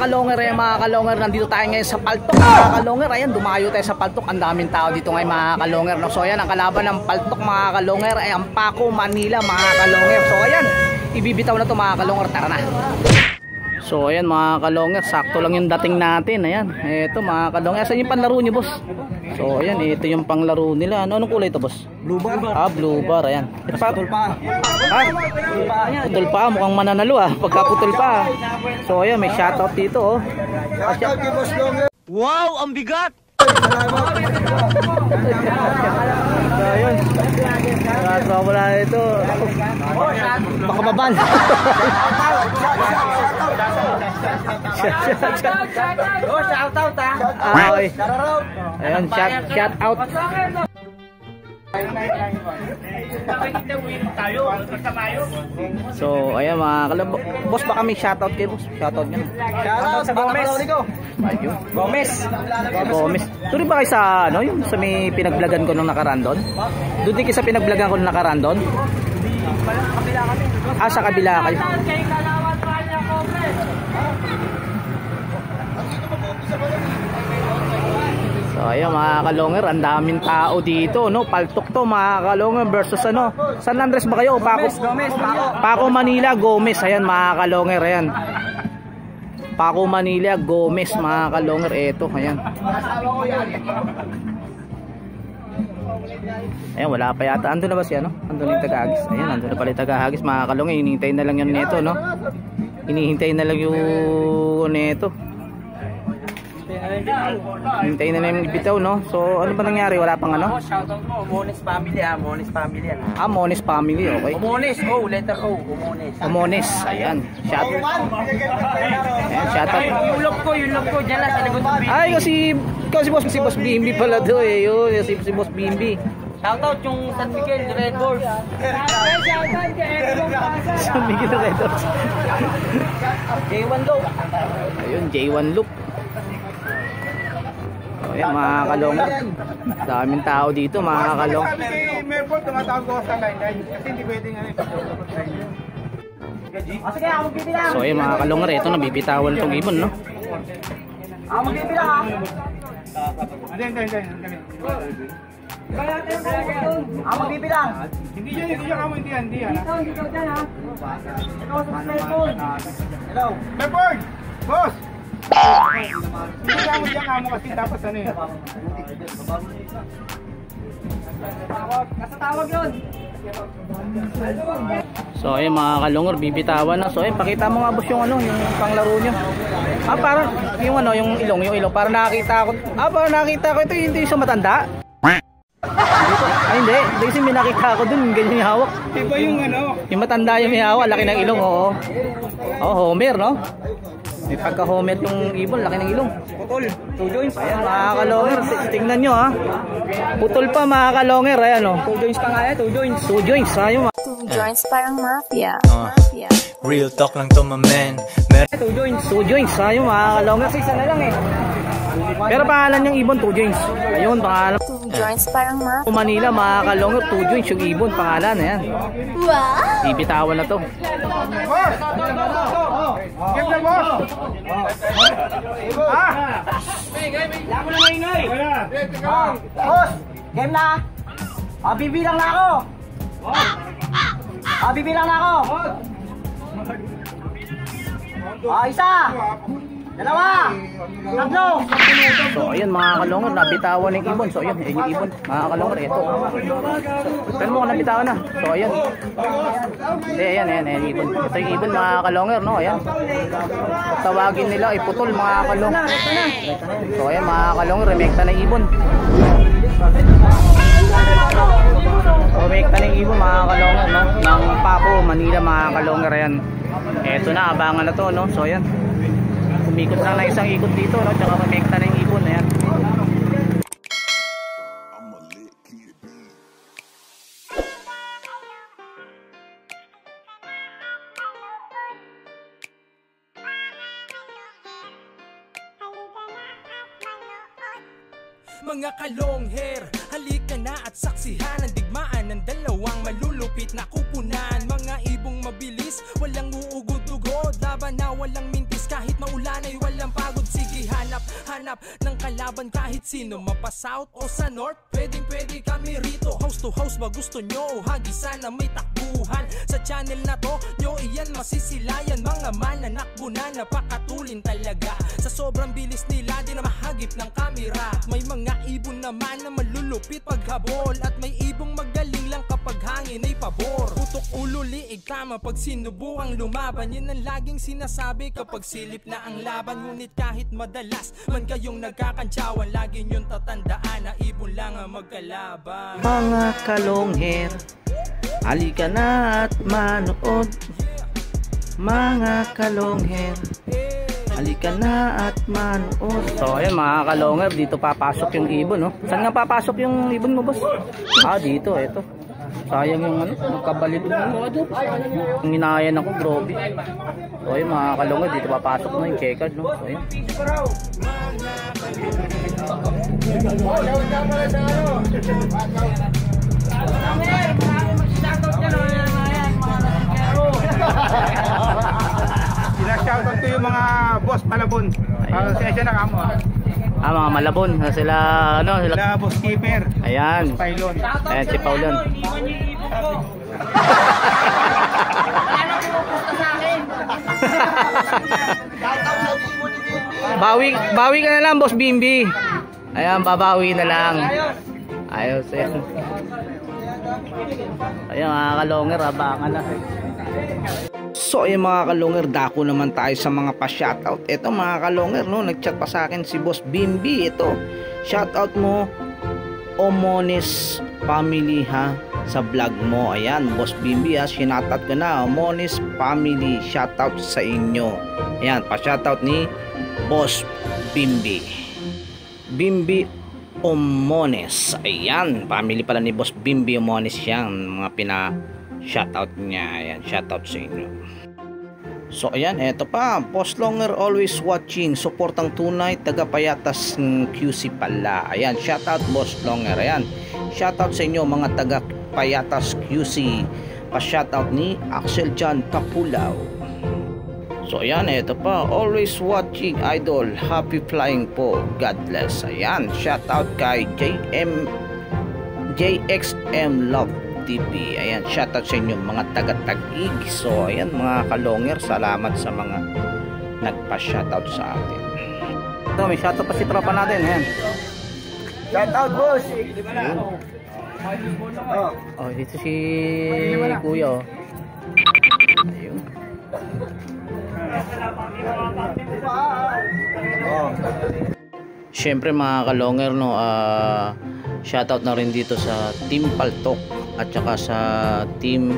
kalonger, mga kalonger, nandito tayo ngayon sa Paltok mga kalonger. Ayan, dumayo tayo sa Paltok. Ang daming tao dito ngayon mga kalonger, no? So ayan, ang kalaban ng Paltok mga kalonger ay ang Paco Manila mga kalonger. So ayan, ibibitaw na to mga kalonger, tara na. So ayan mga kalonger, sakto lang yung dating natin. Ayan, eto mga kalonger. Saan yung panlaro niyo boss? So ayan, ito yung panglaro nila. Anong kulay ito boss? Blue bar. Ah, blue bar, ayan. Ito pa. Putol pa. Ah, putol pa, mukhang mananalo ah. Pagka putol pa. So ayan, may shoutout dito oh. Wow, ang bigat! So ayun, wala ito. Baka babal. Shout out ha. Okay. Ayun, shout out. So ayan mga kalab, boss baka may shoutout kayo boss. Shoutout nyo. Shoutout sa Gomez. Gomez. Gomez. Tuloy ba kayo sa ano, yung sa may pinagvlogan ko nung nakaraan doon? Doon din kayo sa pinagvlogan ko nung nakaraan doon? Ah, sa kabila kayo. So ayan mga kalonger, ang daming tao dito, no? Paltok to mga kalonger versus ano, San Andres ba kayo? Gomez, Paco Manila, Gomez. Ayan mga kalonger, ayan. Paco Manila, Gomez mga kalonger. Eto, ayan. Ayan, wala pa yata. Ando na ba siya, no? Ando na yung taga-hagis. Ayan, ando na pala yung taga-hagis mga kalonger. Hinihintay na lang yun neto, no? Hinihintay na lang yung neto. Hintayin na lang yung bitaw, no? So, ano ba nangyari? Wala pang ano? Shoutout mo, Mones family ha. Mones family yan. Ah, Mones family, okay. Mones, O, letter O, Mones. Mones, ayan. Shout out. Yung love ko, dyan lang sa likod ng video. Ay, si Boss Bimbi pala to eh. Yun, si Boss Bimbi. Shoutout yung San Miguel, Red Horse. San Miguel Red Horse. J1 Loop. Ayun, J1 Loop. Ayan mga kalongger, daming tao dito mga kalongger. Merpol, tumatawag ko sa line kasi hindi pwede nga ito. Sige, ako magbibilang. So ayan mga kalongger, ito na bibitawan itong ibon, no? Ako magbibilang ha. Hindi. Ako magbibilang. Hindi yan kamo, hindi yan. Dito dyan ha. Ito sa cellphone. Hello. Merpol! Boss! Hindi kamo kasi tapos ano yun. Nasa tawag yun. So ayun mga kalongger, bibitawan na. So ayun, pakita mo nga boss yung ano, yung panglaro nyo. Ah, parang yung ano, yung ilong, parang nakakita ko. Ah, parang nakita ko ito, hindi yung sa matanda. Ay hindi kasi may nakita ko dun, ganyan yung hawak. Iba yung ano? Yung matanda yung may hawak, laki ng ilong, oo. Oh, Homer, no? May pagka-Homer yung ibon, laki ng ilong. Putol, 2 joints. Ayan mga kalonger, tingnan nyo ha. Putol pa mga kalonger, ayan o. 2 joints pa nga yan, 2 joints. 2 joints, ayun. 2 joints parang mafia. Real talk lang to my man. 2 joints. 2 joints, ayun mga kalonger. Isa na lang eh. Pero pangalan yung ibon, 2 joints. Ayun, pangalan. 2 joints parang mafia. Manila mga kalonger, 2 joints yung ibon, pangalan, ayan. Wow! Bibitawan na to. Boss! Game na boss! Ah! Lako na maingay. Boss! Game na. Bibilang na ako. Bibilang na ako. Isa. Dalawa. Tatlo. So ayun mga kalongger, nabitawan ng ibon. So ayun, yung ibon mga kalongger, ito. Pero mo nabitawan na. So ayun. Hindi, ayan ibon. Ito yung ibon mga kalongger, no? Ayan. Tawagin nila iputol mga kalongger. So ayan mga kalongger, remekta ng ibon. Remekta ng ibon mga kalongger, no? Ng Paco Manila mga kalongger, ayan. Ito na, abangan na to, no? So ayan. Umikot lang na isang ikot dito, no? Tsaka mamekta na yung ibon, ayan. Mga kalongher, halika na at saksihan ang digmaan ng dalawang malulupit na kupunan. Mga ibong mabilis, walang uugod-ugod, laban na walang mintis kahit maulan ay walang sino mapa south o sa north, pwedeng pwede kami rito. House to house ba gusto nyo? Hagi sana may takbuhan. Sa channel na to, nyo iyan masisilayan. Mga mananakbo na napakatulin talaga. Sa sobrang bilis nila, di na mahagip ng kamera. May mga ibon naman na malulupit paghabol. At may ibong magaling lang kapag hangin ay pabor. Putok ulo, liig tama pag sinubuang lumaban. Yan ang laging sinasabi kapag silip na ang laban. Ngunit kahit madalas man kayong nagkakantsawan, lagi nyong tatandaan na ibon lang ang magkalaban. Mga kalongher, halika na at manood. Mga kalongher, halika na at manood. So ayan mga kalongher, dito papasok yung ibon, no? Saan nga papasok yung ibon mo, boss? Dito, eto. Sayang yung magkabalit mo. Ang inayan ako, grobe. So ayun mga kalongher, dito papasok na yung checkered, no? So ayan. Shoutout ko yung mga boss Malabon. Sesya na kamo. Mga Malabon, sila Sila boss keeper. Ayan. Pailon. Ayan si Paulon. Bawi ka na lang, boss Bimbi. Ayan, babawi na lang. Ayos yan. Ayan mga kalongher, abangan na. So ayun mga kalongher, dako naman tayo sa mga pa-shoutout. Ito mga kalongher, no, nag-chat pa sa akin si boss Bimbi. Ito, shoutout mo Omonis family ha sa vlog mo. Ayan, boss Bimbi ha, shoutout ko na. Omonis family, shoutout sa inyo. Ayan, pa-shoutout ni boss Bimbi. Bimbi Omones. Ayan, family pala ni boss Bimbi Omones yan, mga pina-shoutout niya. Ayan, shoutout sa inyo. So ayan, eto pa, post longer always watching, suportang tunay, taga-payatas QC pala. Ayan, shoutout boss longer. Ayan, shoutout sa inyo mga taga-payatas QC. Pa-shoutout ni Axel John Tapulaw. So ayan, eto pa, always watching idol, happy flying po, God bless. Ayan, shoutout kay JXM Love TV. Ayan, shoutout sa inyo mga taga-Tag-ig. So ayan mga kalongher, salamat sa mga nagpa-shoutout sa atin. Ito, may shoutout pa si tropa natin. Ayan, Shoutout boss. oh, dito si kuya, oh. Ayun. Siyempre mga kalongher, no, shoutout na rin dito sa Team Paltok at saka sa Team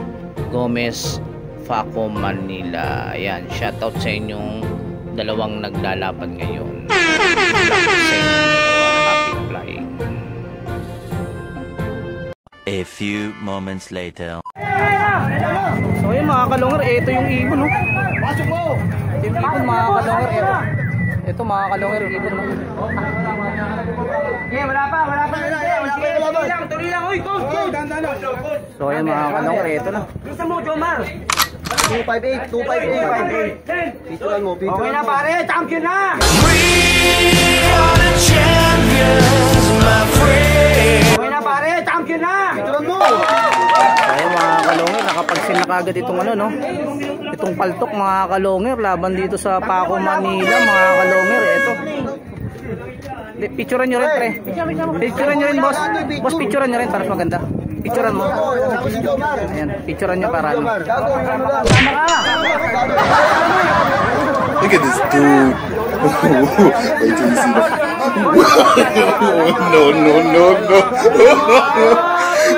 Gomez Faco Manila. Ayan, shoutout sa inyong dalawang naglalaban ngayon. Happy flying. A few moments later. So yun mga kalongher, ito yung ibon, no? Pasok mo! Ito yung ibon mga kalongher, ito. Ito mga kalongher, yung ibon, no? Wala pa. Tuloy lang, oy, go. So ayan mga kalongher, ito na. Bisa mo, Jomar. 258. Picturean mo. Okay na pare, champion na. Okay na pare, champion na. Picturean mo. So ayan mga kalongher, nakapagsin na kagad itong ano, no? Itong Paltok mga kalongher, laban dito sa Paco, Manila mga kalongher, ito. Picturean nyo rin, pre. Picturean nyo rin, boss. Boss, picturean nyo rin para mas maganda. Picturean mo. Ayan, picturean nyo para ano. Look at this dude. Wait till you see the.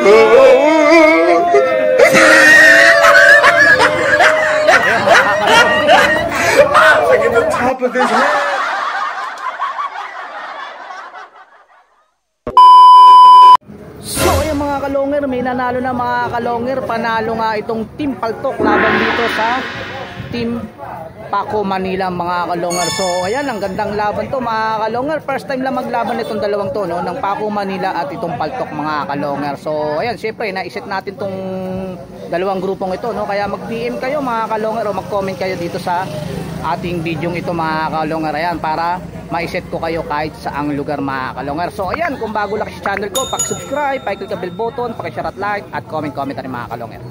No. Look at the top of his head. So ayan mga kalongher, may nanalo na mga kalongher. Panalo nga itong Team Paltok laban dito sa Team Paco Manila mga kalongher. So ayan, ang gandang laban to mga kalongher. First time lang maglaban itong dalawang to, no? Ng Paco Manila at itong Paltok mga kalongher. So ayan, syempre naiset natin tong dalawang grupong ito, no? Kaya mag-PM kayo mga kalongher o mag-comment kayo dito sa ating video ito mga kalongher. Ayan, para maiset ko kayo kahit saang lugar mga kalonger. So ayan, kung bago lang sa channel ko, paki-subscribe, paki-click ang bell button, paki-share at like at comment na rin mga kalonger.